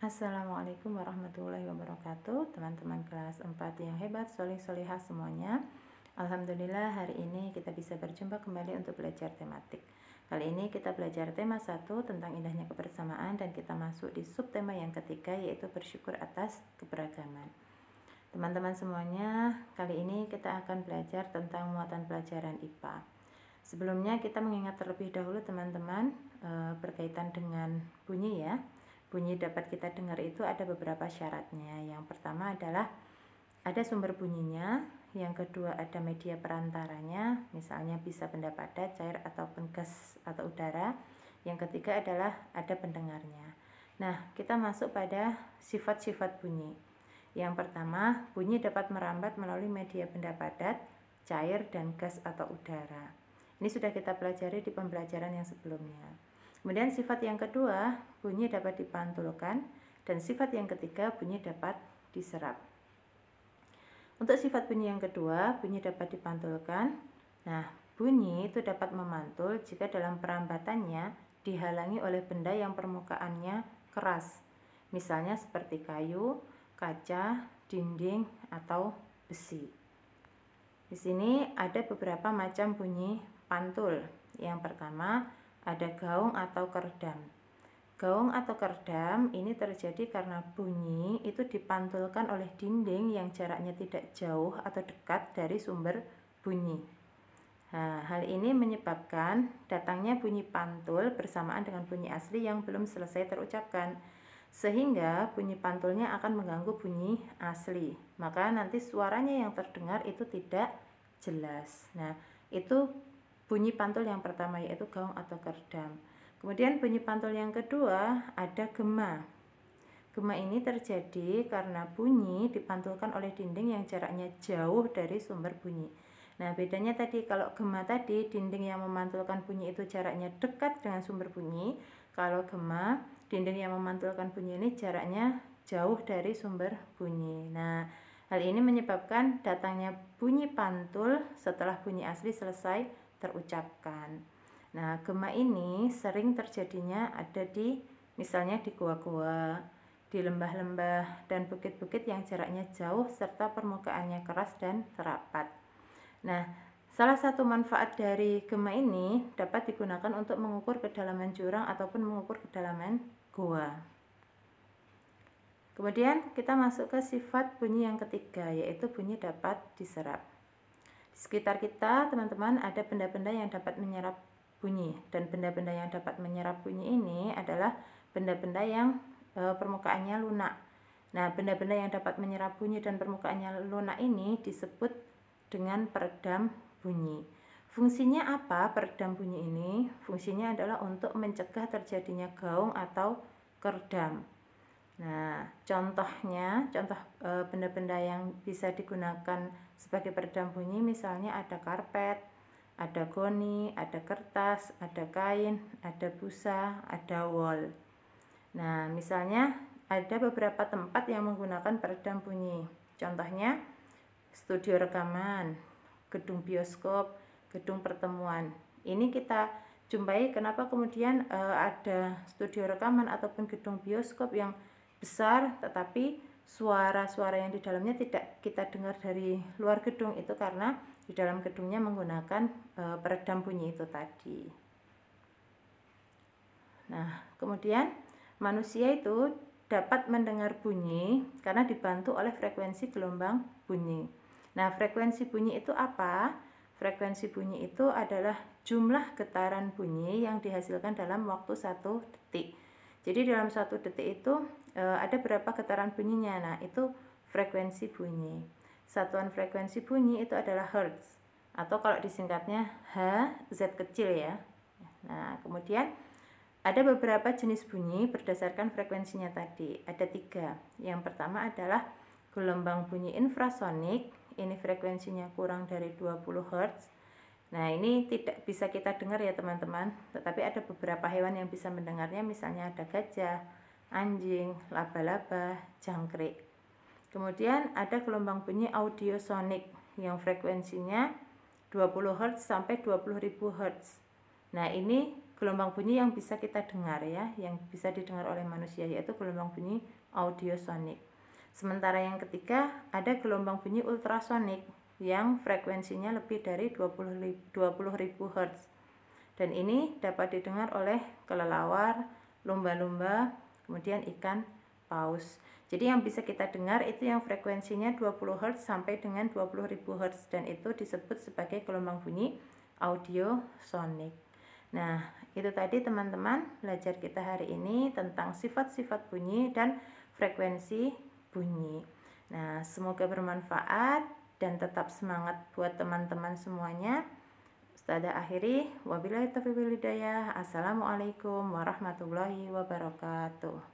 Assalamualaikum warahmatullahi wabarakatuh, teman-teman kelas 4 yang hebat, solih-solihah semuanya. Alhamdulillah hari ini kita bisa berjumpa kembali untuk belajar tematik. Kali ini kita belajar tema 1 tentang indahnya kebersamaan dan kita masuk di subtema yang ketiga, yaitu bersyukur atas keberagaman. Teman-teman semuanya, kali ini kita akan belajar tentang muatan pelajaran IPA. Sebelumnya kita mengingat terlebih dahulu teman-teman berkaitan dengan bunyi ya. Bunyi dapat kita dengar itu ada beberapa syaratnya. Yang pertama adalah ada sumber bunyinya, yang kedua ada media perantaranya, misalnya bisa benda padat, cair ataupun gas atau udara. Yang ketiga adalah ada pendengarnya. Nah, kita masuk pada sifat-sifat bunyi. Yang pertama, bunyi dapat merambat melalui media benda padat, cair, dan gas atau udara. Ini sudah kita pelajari di pembelajaran yang sebelumnya. Kemudian sifat yang kedua, bunyi dapat dipantulkan, dan sifat yang ketiga, bunyi dapat diserap. Untuk sifat bunyi yang kedua, bunyi dapat dipantulkan. Nah, bunyi itu dapat memantul jika dalam perambatannya dihalangi oleh benda yang permukaannya keras, misalnya seperti kayu, kaca, dinding, atau besi. Di sini ada beberapa macam bunyi pantul. Yang pertama, ada gaung atau kerdam. Gaung atau kerdam ini terjadi karena bunyi itu dipantulkan oleh dinding yang jaraknya tidak jauh atau dekat dari sumber bunyi. Nah, hal ini menyebabkan datangnya bunyi pantul bersamaan dengan bunyi asli yang belum selesai terucapkan, sehingga bunyi pantulnya akan mengganggu bunyi asli. Maka nanti suaranya yang terdengar itu tidak jelas. Nah, itu bunyi pantul yang pertama, yaitu gaung atau kerdam. Kemudian bunyi pantul yang kedua ada gema. Gema ini terjadi karena bunyi dipantulkan oleh dinding yang jaraknya jauh dari sumber bunyi. Nah, bedanya tadi, kalau gema tadi dinding yang memantulkan bunyi itu jaraknya dekat dengan sumber bunyi. Kalau gema, dinding yang memantulkan bunyi ini jaraknya jauh dari sumber bunyi. Nah, hal ini menyebabkan datangnya bunyi pantul setelah bunyi asli selesai terucapkan. Nah, gema ini sering terjadinya ada di misalnya di gua-gua, di lembah-lembah dan bukit-bukit yang jaraknya jauh serta permukaannya keras dan rapat. Nah, salah satu manfaat dari gema ini dapat digunakan untuk mengukur kedalaman jurang ataupun mengukur kedalaman gua. Kemudian kita masuk ke sifat bunyi yang ketiga, yaitu bunyi dapat diserap. Di sekitar kita, teman-teman, ada benda-benda yang dapat menyerap bunyi, dan benda-benda yang dapat menyerap bunyi ini adalah benda-benda yang permukaannya lunak. Nah, benda-benda yang dapat menyerap bunyi dan permukaannya lunak ini disebut dengan peredam bunyi. Fungsinya apa peredam bunyi ini? Fungsinya adalah untuk mencegah terjadinya gaung atau kerdam. Nah, contoh benda-benda yang bisa digunakan sebagai peredam bunyi misalnya ada karpet, ada goni, ada kertas, ada kain, ada busa, ada wol. Nah, misalnya ada beberapa tempat yang menggunakan peredam bunyi. Contohnya studio rekaman, gedung bioskop, gedung pertemuan. Ini kita jumpai kenapa kemudian ada studio rekaman ataupun gedung bioskop yang besar, tetapi suara-suara yang di dalamnya tidak kita dengar dari luar gedung, itu karena di dalam gedungnya menggunakan peredam bunyi itu tadi. Nah, kemudian manusia itu dapat mendengar bunyi karena dibantu oleh frekuensi gelombang bunyi. Nah, frekuensi bunyi itu apa? Frekuensi bunyi itu adalah jumlah getaran bunyi yang dihasilkan dalam waktu 1 detik. Jadi dalam 1 detik itu ada berapa getaran bunyinya. Nah, itu frekuensi bunyi. Satuan frekuensi bunyi itu adalah hertz, atau kalau disingkatnya Hz kecil ya. Nah, kemudian ada beberapa jenis bunyi berdasarkan frekuensinya tadi. Ada 3. Yang pertama adalah gelombang bunyi infrasonik. Ini frekuensinya kurang dari 20 Hz. Nah, ini tidak bisa kita dengar ya teman-teman, tetapi ada beberapa hewan yang bisa mendengarnya, misalnya ada gajah, anjing, laba-laba, jangkrik. Kemudian ada gelombang bunyi audiosonik yang frekuensinya 20 Hz sampai 20.000 Hz. Nah, ini gelombang bunyi yang bisa kita dengar ya, yang bisa didengar oleh manusia, yaitu gelombang bunyi audiosonik. Sementara yang ketiga ada gelombang bunyi ultrasonik yang frekuensinya lebih dari 20.000 Hz. Dan ini dapat didengar oleh kelelawar, lumba-lumba, kemudian ikan paus. Jadi yang bisa kita dengar itu yang frekuensinya 20 Hz sampai dengan 20.000 Hz, dan itu disebut sebagai gelombang bunyi audiosonik. Nah, itu tadi teman-teman belajar kita hari ini tentang sifat-sifat bunyi dan frekuensi bunyi. Nah, semoga bermanfaat dan tetap semangat buat teman-teman semuanya. Ustazah akhiri, wabillahi taufiq wal hidayah. Assalamualaikum warahmatullahi wabarakatuh.